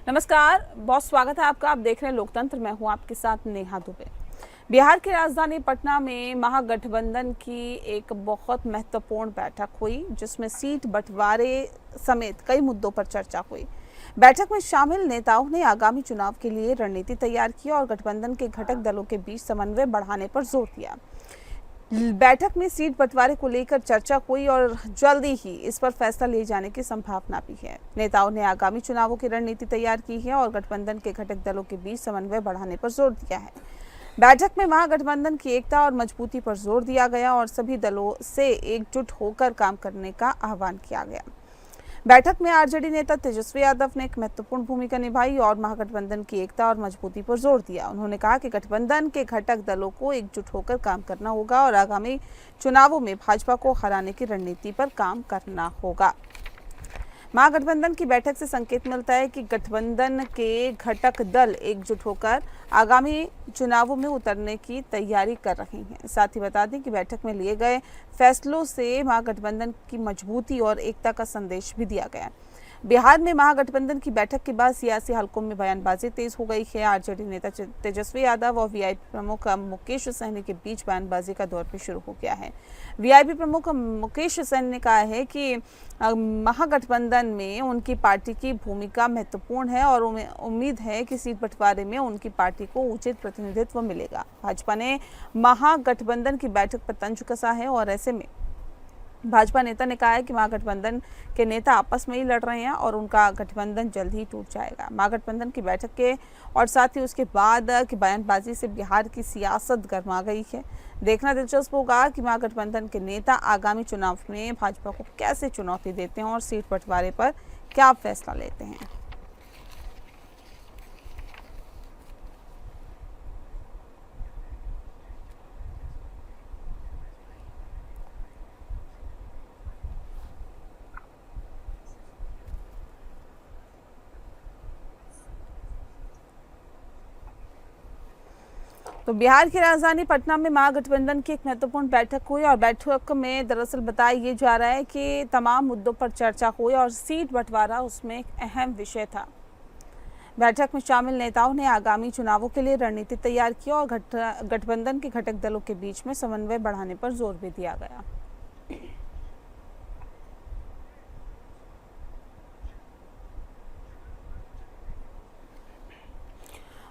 नमस्कार, बहुत स्वागत है आपका। आप देख रहे हैं लोकतंत्र। मैं हूं आपके साथ नेहा दुबे। बिहार की राजधानी पटना में महागठबंधन की एक बहुत महत्वपूर्ण बैठक हुई, जिसमें सीट बंटवारे समेत कई मुद्दों पर चर्चा हुई। बैठक में शामिल नेताओं ने आगामी चुनाव के लिए रणनीति तैयार की और गठबंधन के घटक दलों के बीच समन्वय बढ़ाने पर जोर दिया। बैठक में सीट बंटवारे को लेकर चर्चा हुई और जल्दी ही इस पर फैसला लिए जाने की संभावना भी है। नेताओं ने आगामी चुनावों की रणनीति तैयार की है और गठबंधन के घटक दलों के बीच समन्वय बढ़ाने पर जोर दिया है। बैठक में महागठबंधन की एकता और मजबूती पर जोर दिया गया और सभी दलों से एकजुट होकर काम करने का आह्वान किया गया। बैठक में आरजेडी नेता तेजस्वी यादव ने एक महत्वपूर्ण भूमिका निभाई और महागठबंधन की एकता और मजबूती पर जोर दिया। उन्होंने कहा कि गठबंधन के घटक दलों को एकजुट होकर काम करना होगा और आगामी चुनावों में भाजपा को हराने की रणनीति पर काम करना होगा। महागठबंधन की बैठक से संकेत मिलता है कि गठबंधन के घटक दल एकजुट होकर आगामी चुनावों में उतरने की तैयारी कर रहे हैं। साथ ही बता दें कि बैठक में लिए गए फैसलों से महागठबंधन की मजबूती और एकता का संदेश भी दिया गया। बिहार में महागठबंधन की बैठक के बाद सियासी हलकों में बयानबाजी तेज हो गई है। आरजेडी नेता तेजस्वी यादव और वीआईपी प्रमुख मुकेश सहनी के बीच बयानबाजी का दौर भी शुरू हो गया है। वीआईपी प्रमुख मुकेश सहनी ने कहा है कि महागठबंधन में उनकी पार्टी की भूमिका महत्वपूर्ण है और उम्मीद है कि सीट बंटवारे में उनकी पार्टी को उचित प्रतिनिधित्व मिलेगा। भाजपा ने महागठबंधन की बैठक पर तंज कसा है और ऐसे में भाजपा नेता ने कहा है कि महागठबंधन के नेता आपस में ही लड़ रहे हैं और उनका गठबंधन जल्द ही टूट जाएगा। महागठबंधन की बैठक के और साथ ही उसके बाद की बयानबाजी से बिहार की सियासत गर्मा गई है। देखना दिलचस्प होगा कि महागठबंधन के नेता आगामी चुनाव में भाजपा को कैसे चुनौती देते हैं और सीट बंटवारे पर क्या फैसला लेते हैं। तो बिहार की राजधानी पटना में महागठबंधन की एक महत्वपूर्ण बैठक हुई और बैठक में दरअसल बताया ये जा रहा है कि तमाम मुद्दों पर चर्चा हुई और सीट बंटवारा उसमें एक अहम विषय था। बैठक में शामिल नेताओं ने आगामी चुनावों के लिए रणनीति तैयार की और गठबंधन के घटक दलों के बीच में समन्वय बढ़ाने पर जोर भी दिया गया।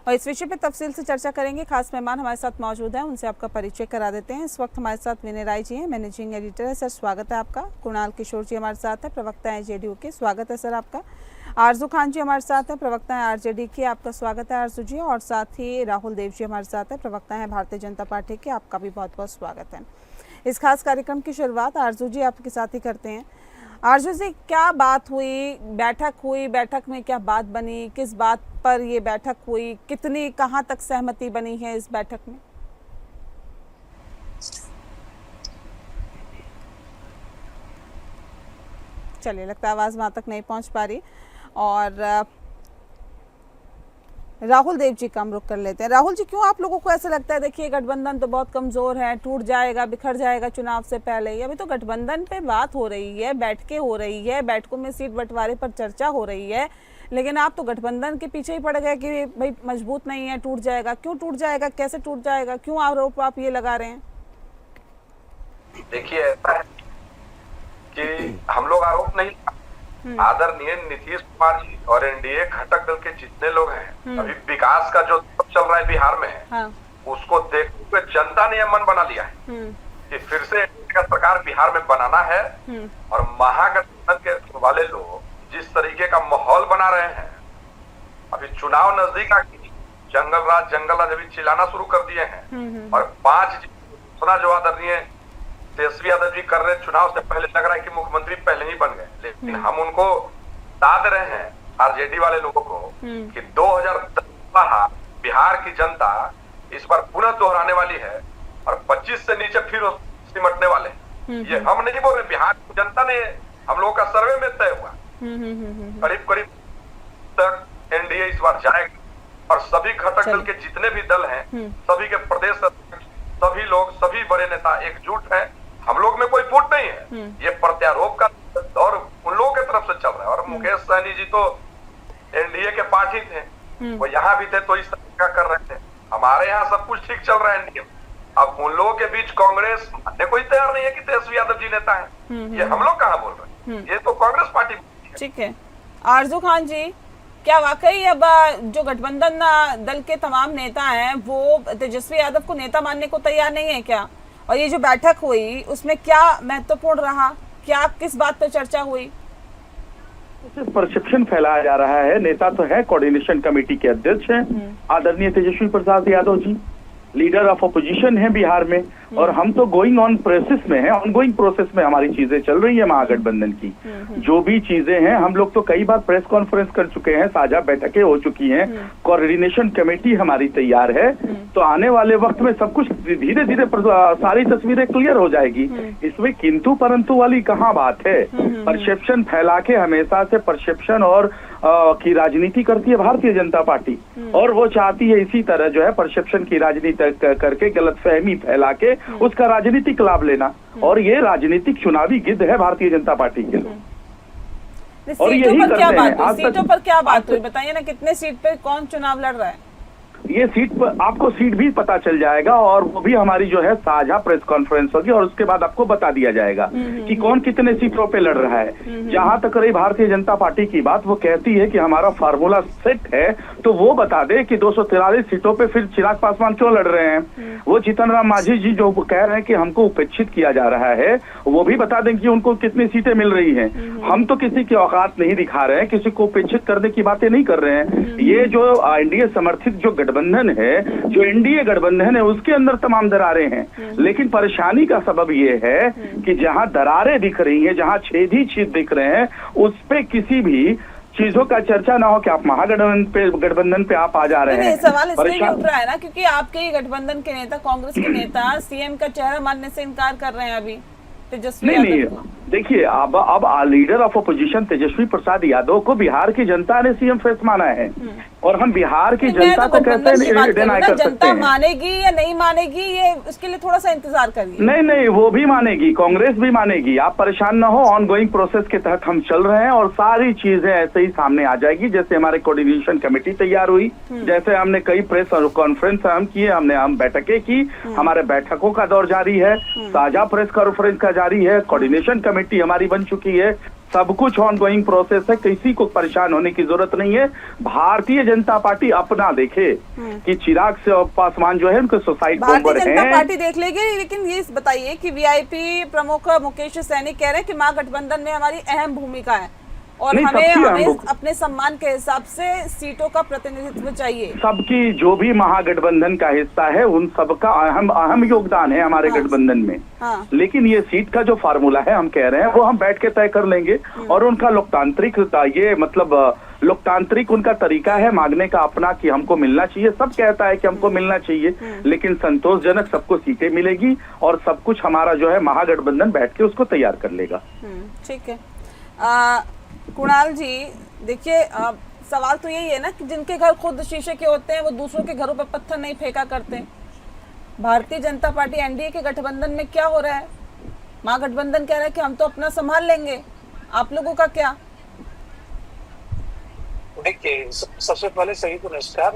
और इस विषय पे तफसील से चर्चा करेंगे। खास मेहमान हमारे साथ मौजूद हैं, उनसे आपका परिचय करा देते हैं। इस वक्त हमारे साथ विनय राय जी हैं, मैनेजिंग एडिटर है। सर स्वागत है आपका। कुणाल किशोर जी हमारे साथ हैं, प्रवक्ता हैं जेडीयू के। स्वागत है सर आपका। आरजू खान जी हमारे साथ हैं, प्रवक्ता हैं आरजेडी के। आपका स्वागत है आरजू जी। और साथ ही राहुल देव जी हमारे साथ हैं, प्रवक्ता हैं भारतीय जनता पार्टी के। आपका भी बहुत बहुत स्वागत है। इस खास कार्यक्रम की शुरुआत आरजू जी आपके साथ ही करते हैं। आरजू जी, क्या बात हुई, बैठक में क्या बात बनी, किस बात पर ये बैठक हुई, कितनी कहां तक सहमति बनी है इस बैठक में? चलिए, लगता है आवाज वहां तक नहीं पहुंच पा रही। और राहुल देव जी का हम रुख कर लेते हैं। राहुल जी, क्यों आप लोगों को ऐसा लगता है, देखिए गठबंधन तो बहुत कमजोर है, टूट जाएगा, बिखर जाएगा चुनाव से पहले ही? अभी तो गठबंधन पे बात हो रही है, बैठकें हो रही है, बैठकों में सीट बंटवारे पर चर्चा हो रही है, लेकिन आप तो गठबंधन के पीछे ही पड़ गए कि भाई मजबूत नहीं है, टूट जाएगा। क्यों टूट जाएगा, कैसे टूट जाएगा, क्यों आरोप आप ये लगा रहे हैं? देखिए, ऐसा है कि हम लोग आरोप नहीं, आदरणीय नीतीश कुमार जी और एनडीए घटक दल के जितने लोग हैं, अभी विकास का जो चल रहा है बिहार में है, हाँ। उसको देखते हुए जनता ने यह मन बना लिया है कि फिर से सरकार बिहार में बनाना है। और महागठबंधन के वाले लोग जिस तरीके का माहौल बना रहे हैं, अभी चुनाव नजदीक आ गई, जंगल राज अभी चिल्लाना शुरू कर दिए हैं। और 5 जो आदरणीय तेजस्वी यादव जी कर रहे, चुनाव से पहले लग रहा है कि मुख्यमंत्री पहले ही बन गए, लेकिन हम उनको बता रहे हैं आरजेडी वाले लोगों को कि 2010 बिहार की जनता इस बार पुनः दोहराने वाली है और 25 से नीचे फिर सिमटने वाले हैं। ये हम नहीं बोल रहे, बिहार की जनता ने, हम लोगों का सर्वे में तय हुआ करीब तक एनडीए इस बार जाएगा और सभी घटक दल के जितने भी दल हैं, सभी के प्रदेश सभी लोग, सभी बड़े नेता एकजुट हैं। हम लोग में कोई फूट नहीं है, ये प्रत्यारोप का दौर उन लोगों की तरफ से चल रहा है। और मुकेश सहनी जी तो एनडीए एनडीए के पार्टी थे, वो यहाँ भी थे तो इस तरह का कर रहे थे। हमारे यहाँ सब कुछ ठीक चल रहा है एनडीए। अब उन लोगों के बीच कांग्रेस मानने कोई तैयार नहीं है कि तेजस्वी यादव जी नेता है। ये हम लोग कहाँ बोल रहे हैं, ये तो कांग्रेस पार्टी। ठीक है, आरजू खान जी, क्या वाकई अब जो गठबंधन दल के तमाम नेता हैं वो तेजस्वी यादव को नेता मानने को तैयार नहीं है क्या? और ये जो बैठक हुई उसमें क्या महत्वपूर्ण रहा, क्या किस बात पर चर्चा हुई? परसेप्शन फैलाया जा रहा है। नेता तो है, कोऑर्डिनेशन कमेटी के अध्यक्ष हैं आदरणीय Tejashwi Prasad Yadav ji, leader of opposition है बिहार में, और हम तो गोइंग ऑन प्रोसेस में है, ऑनगोइंग प्रोसेस में हमारी चीजें चल रही है महागठबंधन की। जो भी चीजें हैं, हम लोग तो कई बार प्रेस कॉन्फ्रेंस कर चुके हैं, साझा बैठकें हो चुकी हैं, कोऑर्डिनेशन कमेटी हमारी तैयार है। तो आने वाले वक्त में सब कुछ धीरे धीरे सारी तस्वीरें क्लियर हो जाएगी। इसमें किंतु परंतु वाली कहाँ बात है। परसेप्शन फैला के हमेशा से परसेप्शन और की राजनीति करती है भारतीय जनता पार्टी, और वो चाहती है इसी तरह जो है परसेप्शन की राजनीति करके गलतफहमी फैला के उसका राजनीतिक लाभ लेना, और ये राजनीतिक चुनावी गिद्ध है भारतीय जनता पार्टी के लोग। और यही करते हैं। सीटों पर क्या बात हुई बताइए ना, कितने सीट पे कौन चुनाव लड़ रहा है? ये सीट पर आपको सीट भी पता चल जाएगा, और वो भी हमारी जो है साझा प्रेस कॉन्फ्रेंस होगी, और उसके बाद आपको बता दिया जाएगा कि कौन कितने सीटों पे लड़ रहा है। जहां तक रही भारतीय जनता पार्टी की बात, वो कहती है कि हमारा फार्मूला सेट है, तो वो बता दे कि 243 सीटों पे फिर चिराग पासवान क्यों लड़ रहे हैं। वो जीतन राम मांझी जी जो कह रहे हैं कि हमको उपेक्षित किया जा रहा है, वो भी बता दें कि उनको कितनी सीटें मिल रही हैं। हम तो किसी की औकात नहीं दिखा रहे हैं, किसी को उपेक्षित करने की बातें नहीं कर रहे हैं। ये जो एनडीए समर्थित जो गठबंधन है, जो एनडीए गठबंधन है, उसके अंदर तमाम दरारें हैं। लेकिन परेशानी का सबब ये है कि जहां दरारें दिख रही हैं, जहां छेद ही छेद दिख रहे हैं, उस पे किसी भी चीजों का चर्चा ना हो कि आप गठबंधन पे आप आ जा रहे हैं। सवाल इसलिए उठ रहा है ना क्योंकि आपके ही गठबंधन के नेता, कांग्रेस के नेता सीएम का चेहरा मानने से इनकार कर रहे हैं अभी तेजस्वी यादव। नहीं, देखिए अब leader of opposition Tejashwi Prasad Yadav को बिहार की जनता ने सीएम फेस माना है, और हम बिहार की जनता को कैसे डिनाई कर सकते जनता हैं। मानेगी या नहीं मानेगी, ये उसके लिए थोड़ा सा इंतजार करिए। नहीं, वो भी मानेगी, कांग्रेस भी मानेगी, आप परेशान ना हो। ऑनगोइंग प्रोसेस के तहत हम चल रहे हैं, और सारी चीजें ऐसे ही सामने आ जाएगी। जैसे हमारे कोऑर्डिनेशन कमेटी तैयार हुई, जैसे हमने कई प्रेस कॉन्फ्रेंस हम किए, हम बैठकें की, हमारे बैठकों का दौर जारी है, साझा प्रेस कॉन्फ्रेंस का जारी है, कोऑर्डिनेशन कमेटी हमारी बन चुकी है, सब कुछ ऑनगोइंग प्रोसेस है। किसी को परेशान होने की जरूरत नहीं है। भारतीय जनता पार्टी अपना देखे कि चिराग से पासवान जो है उनके सुसाइड बॉम्बर हैं। भारतीय जनता पार्टी देख लेगी, लेकिन ये बताइए कि वीआईपी प्रमुख मुकेश सहनी कह रहे हैं कि महागठबंधन में हमारी अहम भूमिका है, और हमें अपने सम्मान के हिसाब से सीटों का प्रतिनिधित्व चाहिए। सबकी जो भी महागठबंधन का हिस्सा है, उन सबका अहम योगदान है हमारे गठबंधन में। लेकिन ये सीट का जो फार्मूला है, हम कह रहे हैं वो हम बैठ के तय कर लेंगे, और उनका लोकतांत्रिक ये मतलब लोकतांत्रिक उनका तरीका है मांगने का अपना कि हमको मिलना चाहिए। सब कहता है कि हमको मिलना चाहिए, लेकिन संतोषजनक सबको सीटें मिलेगी, और सब कुछ हमारा जो है महागठबंधन बैठ के उसको तैयार कर लेगा। ठीक है। कुणाल जी, देखिए सवाल तो यही है ना कि जिनके घर खुद शीशे के होते हैं वो दूसरों के घरों पर पत्थर नहीं फेंका करते। भारतीय जनता पार्टी एनडीए के गठबंधन में क्या हो रहा है? महागठबंधन कह रहा है कि हम तो अपना संभाल लेंगे, आप लोगों का क्या? देखिए, सबसे पहले सही तो नमस्कार।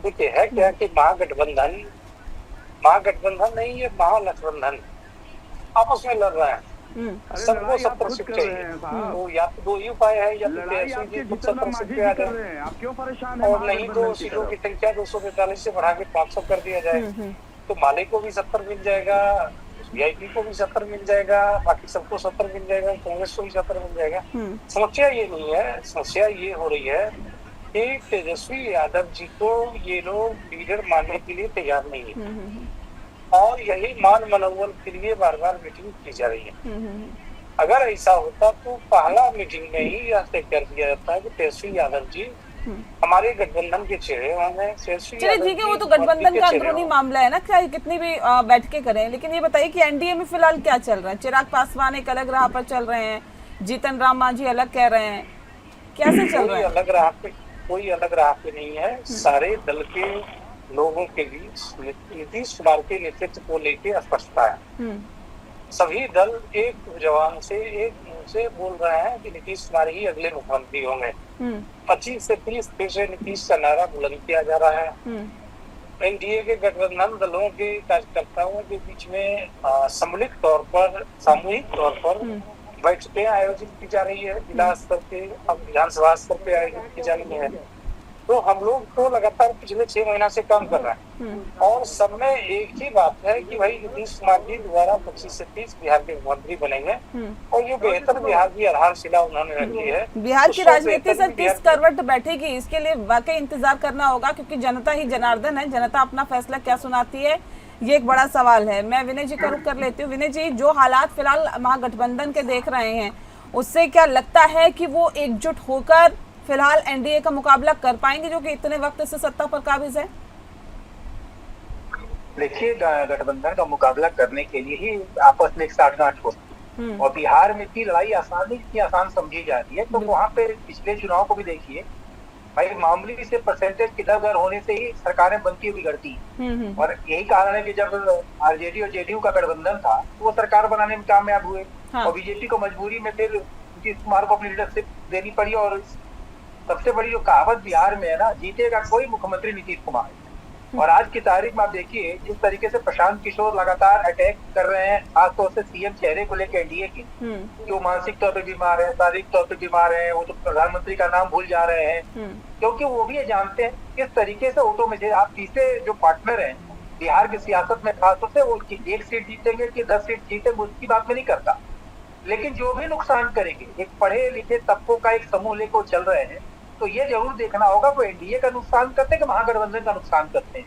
देखिए, है क्या कि महागठबंधन नहीं, ये महागठबंधन आपस में लड़ रहा है। सबको 70 सीट चाहिए, तो या तो 2 ही उपाय है, या तो 70 सीट पे आ जाए, आप क्यों परेशान और नहीं तो सीटों की संख्या 245 से बढ़ा के 500 कर दिया जाए, तो माले को भी 70 मिल जाएगा, वीआईपी को भी 70 मिल जाएगा, बाकी सबको 70 मिल जाएगा, कांग्रेस को भी 70 मिल जाएगा। समस्या ये नहीं है, समस्या ये हो रही है कि तेजस्वी यादव जी को ये लोग लीडर मानने के लिए तैयार नहीं है, और यही मान मनोबल के लिए बार बार मीटिंग की जा रही है। अगर ऐसा होता तो पहला मीटिंग में ही यह तय कर दिया जाता है कि तेजस्वी यादव जी हमारे गठबंधन के चेहरे होंगे। चलिए ठीक है, वो तो गठबंधन का अंदरूनी मामला है ना, चाहे कितनी भी बैठकें करें। लेकिन ये बताइए कि एनडीए में फिलहाल क्या चल रहा है? चिराग पासवान एक अलग राह पर चल रहे हैं, जीतन राम मांझी अलग कह रहे हैं, कैसे चल रहा है? कोई अलग राह पे नहीं है। सारे दल के लोगों के बीच नीतीश कुमार के नेतृत्व को लेकर स्पष्टता है। सभी दल एक जवान से एक मुंह से बोल रहे हैं कि नीतीश कुमार ही अगले मुख्यमंत्री होंगे। 25 से 30 फिर से नीतीश का नारा बुलंद किया जा रहा है। एनडीए के गठबंधन दलों के कार्यकर्ताओं के बीच में सम्मिलित तौर पर, सामूहिक तौर पर बैठकें आयोजित की जा रही है। जिला स्तर पे, अब विधानसभा स्तर पे आयोजित की जा रही है। तो हम लोग तो लगातार पिछले 6 महीना से काम कर रहे हैं और सब में एक ही बात है कि भाई नीतीश कुमार जी दोबारा 25 से 30 बिहार के मुख्यमंत्री बनेंगे और ये बेहतर बिहार की आधारशिला उन्होंने रखी है। बिहार की राजनीति से किस करवट बैठेगी, इसके लिए वाकई इंतजार करना होगा, क्योंकि जनता ही जनार्दन है। जनता अपना फैसला क्या सुनाती है, ये एक बड़ा सवाल है। मैं विनय जी का रुख कर लेती हूँ। विनय जी, जो हालात फिलहाल महागठबंधन के देख रहे हैं, उससे क्या लगता है कि वो एकजुट होकर फिलहाल एनडीए का मुकाबला कर पाएंगे, जो कि इतने वक्त से सत्ता पर काबिज है? देखिए, गठबंधन का मुकाबला करने के लिए ही आपस में एक साठगांठ होती है और बिहार में इतनी लड़ाई इतनी आसान समझी जाती है। तो वहाँ पे पिछले चुनाव को भी देखिए भाई, मामूली से परसेंटेज की दर होने से ही सरकारें बनती हुई बिगड़ती है। और यही कारण है कि जब आरजेडी और जेडीयू का गठबंधन था तो वो सरकार बनाने में कामयाब हुए। और बीजेपी को मजबूरी में फिर नीतीश कुमार को अपनी लीडरशिप देनी पड़ी। और सबसे बड़ी जो कहावत बिहार में है ना, जीतेगा कोई, मुख्यमंत्री नीतीश कुमार। और आज की तारीख में आप देखिए जिस तरीके से प्रशांत किशोर लगातार अटैक कर रहे हैं, खासतौर से सीएम चेहरे को लेकर एनडीए के, जो मानसिक तौर पे बीमार है, शारीरिक तौर पे बीमार है, वो तो प्रधानमंत्री का नाम भूल जा रहे हैं, क्योंकि वो भी ये जानते हैं किस तरीके से वोटों में आप तीसरे जो पार्टनर है बिहार की सियासत में, खासतौर से वो 1 सीट जीतेंगे कि 10 सीट जीतेंगे उसकी बात में नहीं करता, लेकिन जो भी नुकसान करेंगे, एक पढ़े लिखे तबकों का एक समूह लेकर चल रहे हैं, तो ये जरूर देखना होगा वो एनडीए का नुकसान करते हैं कि महागठबंधन का नुकसान करते हैं।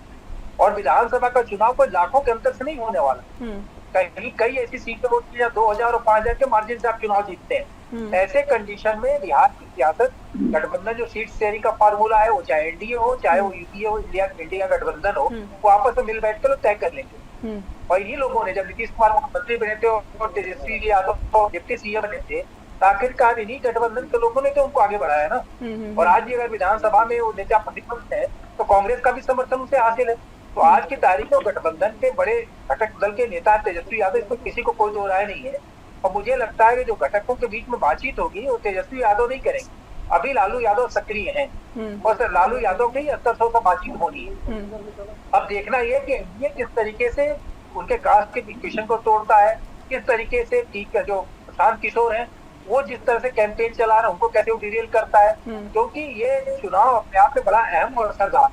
और विधानसभा का चुनाव कोई लाखों के अंतर से नहीं होने वाला। कई ऐसी सीटें होती है 2000 और 5000 के मार्जिन से आप चुनाव जीतते हैं। ऐसे कंडीशन में बिहार की सियासत, गठबंधन जो सीट शेयरिंग का फार्मूला है, वो चाहे एनडीए हो, चाहे वो यूपीए हो, इंडिया गठबंधन हो, वो आपस में मिल बैठ कर तय कर लेंगे। और इन्हीं लोगों ने, जब नीतीश कुमार मुख्यमंत्री बने थे और तेजस्वी यादव डिप्टी सीएम बने थे, आखिरकार इन्हीं गठबंधन के लोगों ने तो उनको आगे बढ़ाया ना। और आज भी अगर विधानसभा में वो नेता प्रतिपक्ष है तो कांग्रेस का भी समर्थन उसे हासिल है। तो आज की तारीख में गठबंधन के बड़े घटक दल के नेता तेजस्वी यादव, इसमें किसी को कोई दो राय नहीं है। और मुझे लगता है कि जो घटकों के बीच में बातचीत होगी वो तेजस्वी यादव नहीं करेंगे। अभी लालू यादव सक्रिय हैं और सर लालू यादव के ही स्तर से बातचीत होनी है। अब देखना ये कि ये किस तरीके से उनके कास्ट के डिक्टेशन को तोड़ता है, किस तरीके से जो प्रशांत किशोर है वो जिस तरह से कैंपेन चला रहा है उनको कैसे वो डिरेल करता है। क्योंकि ये चुनाव अपने आप में बड़ा अहम और असरदार,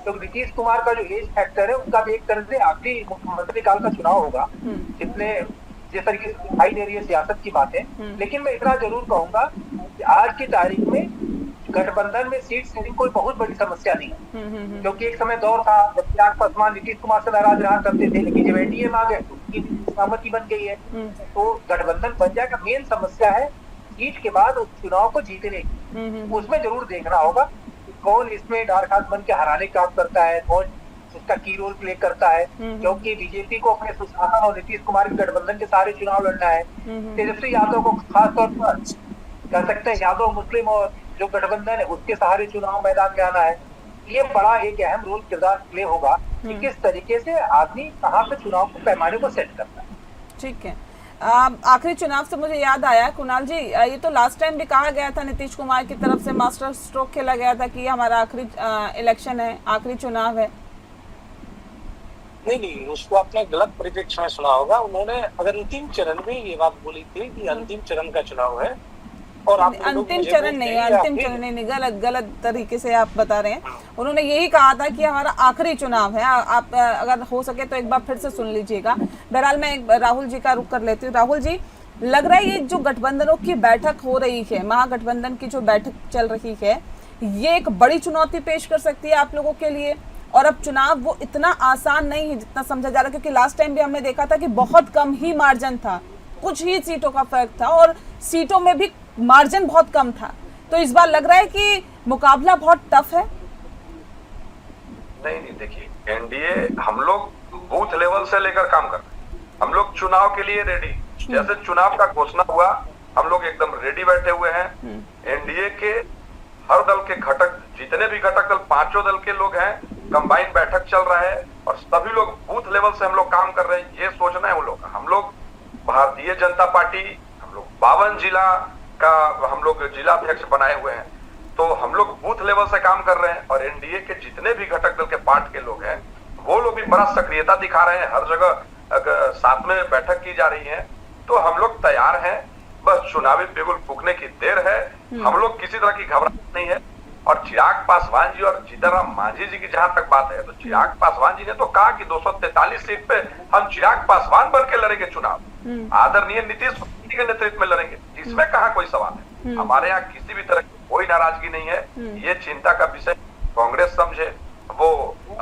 तो नीतीश कुमार का जो एज फैक्टर है उनका भी एक तरह से आखिरी मुख्यमंत्री काल का चुनाव होगा, जिस तरीके से दिखाई दे रही है सियासत की बातें। लेकिन मैं इतना जरूर कहूंगा कि आज की तारीख में गठबंधन में सीट शेयरिंग कोई बहुत बड़ी समस्या नहीं है। क्योंकि एक समय दौर था जब त्याग पासवान नीतीश कुमार से नाराज रहा करते थे, लेकिन जब एनडीए में आ गए तो उनकी सहमति बन गई है। तो गठबंधन बन जाएगा। मेन समस्या है सीट के बाद उस चुनाव को जीतने की, उसमें जरूर देखना होगा कि कौन इसमें डार्क हाथ बन के हराने का काम करता है, कौन इसका की रोल प्ले करता है। क्योंकि बीजेपी को अपने सुशासन और नीतीश कुमार के गठबंधन के सारे चुनाव लड़ना है। तेजस्वी यादव को खासतौर पर कह सकते हैं यादव मुस्लिम और जो गठबंधन है उसके सहारे चुनाव मैदान में आना है। ये बड़ा एक अहम रोल किरदार प्ले होगा कि किस तरीके से आदमी कहाँ पे चुनाव को पैमाने को सेट करता है। ठीक है। आखिरी चुनाव से मुझे याद आया कुणाल जी, ये तो लास्ट टाइम भी कहा गया था नीतीश कुमार की तरफ से, मास्टर स्ट्रोक खेला गया था कि हमारा आखिरी इलेक्शन है, आखिरी चुनाव है। नहीं, उसको आपने गलत परिप्रेक्ष्य में सुना होगा। उन्होंने अगर अंतिम चरण में ये बात बोली थी कि अंतिम चरण का चुनाव है और अंतिम चरण नहीं, गलत तरीके से आप बता रहे हैं। उन्होंने यही कहा था कि हमारा आखिरी चुनाव है। आप अगर हो सके तो एक बार फिर से सुन लीजिएगा। बहरहाल मैं राहुल जी का रुख कर लेती हूँ। राहुल जी, लग रहा है ये जो गठबंधनों की बैठक हो रही है, महागठबंधन की जो बैठक चल रही है, ये एक बड़ी चुनौती पेश कर सकती है आप लोगों के लिए। और अब चुनाव वो इतना आसान नहीं है जितना समझा जा रहा है, क्योंकि लास्ट टाइम भी हमने देखा था कि बहुत कम ही मार्जिन था, कुछ ही सीटों का फर्क था और सीटों में भी मार्जिन बहुत कम था। तो इस बार लग रहा है कि मुकाबला बहुत टफ है। नहीं, देखिए एनडीए हम लोग बूथ लेवल से लेकर काम कर रहे हैं। हम लोग चुनाव के लिए रेडी, जैसे चुनाव का घोषणा हुआ हम लोग एकदम रेडी बैठे हुए हैं। एनडीए के हर दल के घटक, जितने भी घटक दल, पांचों दल के लोग हैं, कंबाइंड बैठक चल रहा है और सभी लोग बूथ लेवल से हम लोग काम कर रहे हैं। ये सोचना है उन लोग, हम लोग भारतीय जनता पार्टी, हम लोग 52 जिला का हम लोग जिला अध्यक्ष बनाए हुए हैं, तो हम लोग बूथ लेवल से काम कर रहे हैं और एनडीए के जितने भी घटक दल के पार्ट के लोग हैं वो लोग भी बड़ा सक्रियता दिखा रहे हैं, हर जगह साथ में बैठक की जा रही है। तो हम लोग तैयार हैं, बस चुनावी बिगुल फूकने की देर है। हम लोग किसी तरह की घबराहट नहीं है। और चिराग पासवान जी और जीतनराम मांझी जी की जहां तक बात है, तो चिराग पासवान जी ने तो कहा कि 243 सीट पे हम चिराग पासवान बन के लड़ेंगे चुनाव, आदरणीय नीतीश कुमार के नेतृत्व में लड़ेंगे, इसमें कहा कोई सवाल है। हमारे यहाँ किसी भी तरह की कोई नाराजगी नहीं है। ये चिंता का विषय कांग्रेस समझे। वो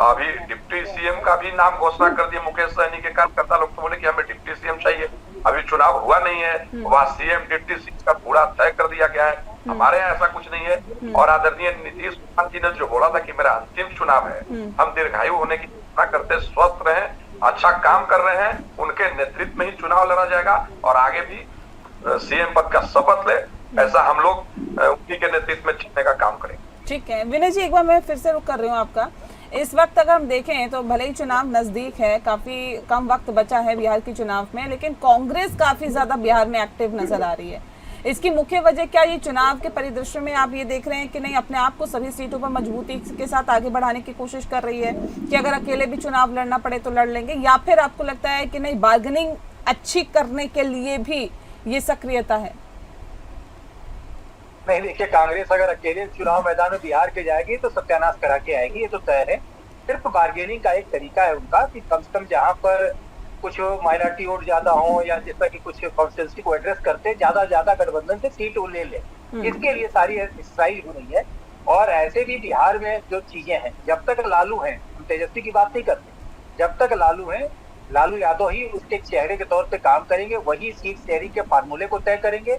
अभी डिप्टी सीएम का भी नाम घोषणा कर दिया, मुकेश सहनी के कार्यकर्ता लोग तो बोले कि हमें डिप्टी सीएम चाहिए। अभी चुनाव हुआ नहीं है, वहाँ सीएम डिप्टी सीएम का पूरा तय कर दिया गया है। हमारे यहाँ ऐसा कुछ नहीं है। और आदरणीय नीतीश कुमार जी ने जो बोला था कि मेरा अंतिम चुनाव है, हम दीर्घायु होने की कामना करते, स्वस्थ रहे, अच्छा काम कर रहे हैं, उनके नेतृत्व में ही चुनाव लड़ा जाएगा और आगे भी सीएम पद का शपथ ले, ऐसा हम लोग उन्हीं के नेतृत्व में चलने का काम करेंगे। ठीक है विनय जी, एक बार मैं फिर से रुक कर रही हूँ आपका। इस वक्त अगर हम देखें तो भले ही चुनाव नजदीक है, काफी कम वक्त बचा है बिहार के चुनाव में, लेकिन कांग्रेस काफी ज्यादा बिहार में एक्टिव नजर आ रही है। इसकी मुख्य वजह क्या ये चुनाव के परिदृश्य में आप ये देख रहे हैं कि नहीं अपने आप को सभी सीटों पर मजबूती के साथ आगे बढ़ाने की कोशिश कर रही है कि अगर अकेले भी चुनाव लड़ना पड़े तो लड़ लेंगे, या फिर आपको लगता है कि नहीं बार्गेनिंग अच्छी करने के लिए भी ये सक्रियता है? नहीं, देखिए कांग्रेस अगर अकेले चुनाव मैदान में बिहार के जाएगी तो सत्यानाश करा के आएगी, ये तो तय है। सिर्फ बार्गेनिंग का एक तरीका है उनका कि कम से कम जहां पर कुछ माइनॉरिटी वोट ज्यादा हो या जैसा कि कुछ कॉन्स्टिट्यूंसी को एड्रेस करते ज्यादा गठबंधन से सीट वो ले ले, इसके लिए सारी एक्सरसाइज हो रही है। और ऐसे भी बिहार में जो चीजें हैं, जब तक लालू हैं, हम तेजस्वी की बात नहीं करते, जब तक लालू हैं, लालू यादव ही उसके चेहरे के तौर पे काम करेंगे, वही सीट शेयरिंग के फार्मूले को तय करेंगे।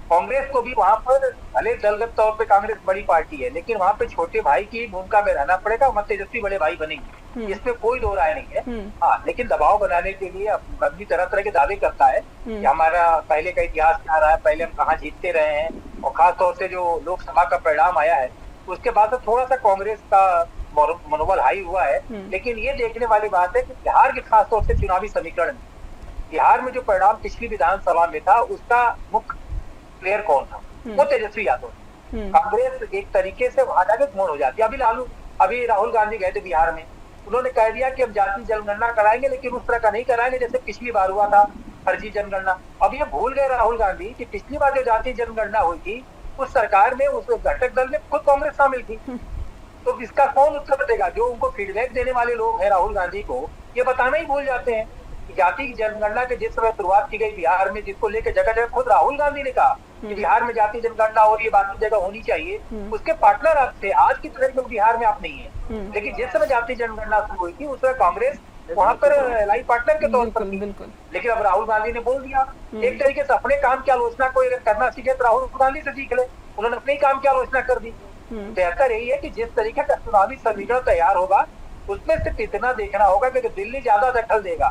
कांग्रेस को भी वहां पर भले दलगत तौर पे कांग्रेस बड़ी पार्टी है, लेकिन वहां पे छोटे भाई की भूमिका में रहना पड़ेगा, वहां तेजस्वी बड़े भाई बनेंगे, इसमें कोई दो राय नहीं है। हाँ, लेकिन दबाव बनाने के लिए आदमी तरह तरह के दावे करता है कि हमारा पहले का इतिहास क्या रहा है, पहले हम कहाँ जीतते रहे हैं, और खासतौर से जो लोकसभा का परिणाम आया है उसके बाद थोड़ा सा कांग्रेस का मनोबल हाई हुआ है। लेकिन ये देखने वाली बात है कि बिहार के खासतौर से चुनावी समीकरण, बिहार में जो परिणाम पिछली विधानसभा में था उसका मुख्य प्लेयर कौन था? वो तेजस्वी यादव। कांग्रेस एक तरीके से वहां जाके गुण हो जाती है। अभी राहुल गांधी गए थे बिहार में, उन्होंने कह दिया कि हम जाति जनगणना कराएंगे, लेकिन उस तरह का नहीं कराएंगे जैसे पिछली बार हुआ था फर्जी जनगणना। अब ये भूल गए राहुल गांधी कि पिछली बार जो जाति जनगणना हुई थी उस सरकार में, उस घटक दल में खुद कांग्रेस शामिल थी। तो इसका कौन उत्तर देगा? जो उनको फीडबैक देने वाले लोग हैं राहुल गांधी को, ये बताना ही भूल जाते हैं कि जाति की जनगणना के जिस समय शुरुआत की गई बिहार में, जिसको लेकर जगह जगह खुद राहुल गांधी ने कहा कि बिहार में जाति जनगणना हो रही है, बाकी जगह होनी चाहिए, उसके पार्टनर आप थे। आज की तरह लोग बिहार में आप नहीं है, लेकिन जिस समय जाति जनगणना शुरू हुई थी उस समय कांग्रेस वहां पर लाइफ पार्टनर के तौर पर थी। लेकिन अब राहुल गांधी ने बोल दिया, एक तरीके से अपने काम की आलोचना कोई करना सीखे तो राहुल गांधी से सीख ले, उन्होंने अपने काम की आलोचना कर दी। बेहतर यही है कि जिस तरीके का चुनावी समीकरण तैयार होगा उसमें सिर्फ इतना देखना होगा कि दिल्ली ज्यादा दखल देगा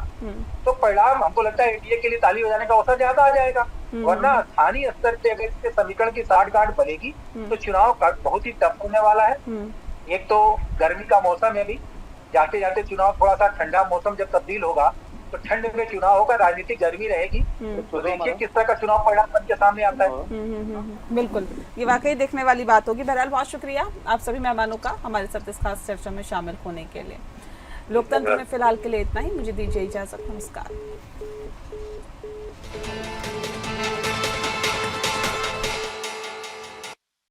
तो परिणाम हमको लगता है एनडीए के लिए ताली बजाने का अवसर ज्यादा आ जाएगा। वरना स्थानीय स्तर पे अगर इसके समीकरण की साठगांठ बनेगी तो चुनाव बहुत ही टफ होने वाला है। एक तो गर्मी का मौसम है, भी जाते जाते चुनाव थोड़ा सा ठंडा मौसम जब तब्दील होगा तो ठंड में चुनाव होगा, राजनीतिक गर्मी रहेगी, तो देखिए किस तरह का चुनाव परिणाम बन के सामने आता है। बिल्कुल, ये वाकई देखने वाली बात होगी। बहरहाल बहुत शुक्रिया आप सभी मेहमानों का हमारे साथ इस खास चर्चा में शामिल होने के लिए। लोकतंत्र में फिलहाल के लिए इतना ही, मुझे दीजिए इजाजत, नमस्कार।